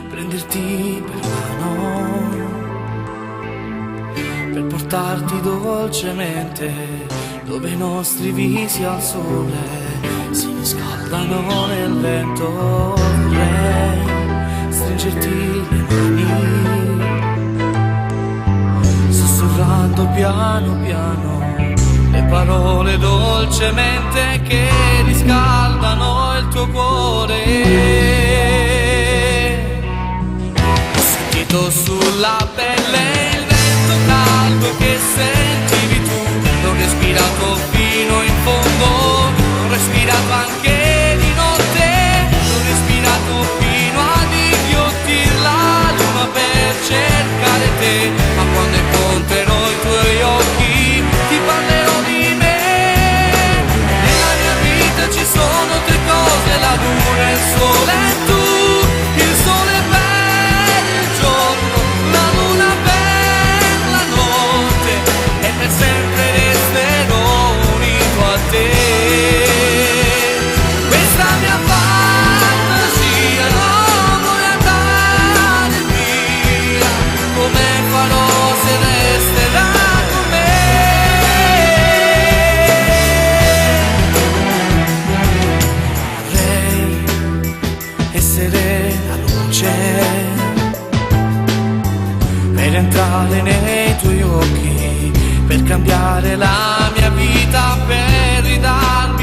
prenderti per mano, per portarti dolcemente dove i nostri visi al sole si riscaldano nel vento. Vorrei stringerti le mani, sussurrando piano piano le parole dolcemente che riscaldano il tuo cuore. Ho sentito sulla pelle il vento caldo che sentivi tu, l'ho respirato fino in fondo, l'ho respirato anche di notte, l'ho respirato fino ad inghiottir la luna per cercare te. Ma quando incontrerò i tuoi occhi ti parlerò di me. Nella mia vita ci sono tre cose: la luna, il sole e tu. Il sole per il giorno, la luna per la notte, e per sempre resterò unito a te. Questa mia fantasia non vuole andare via, come farò se resterà con me? Vorrei essere la luce per entrare nei tuoi occhi, per cambiare la mia vita, per ridarmi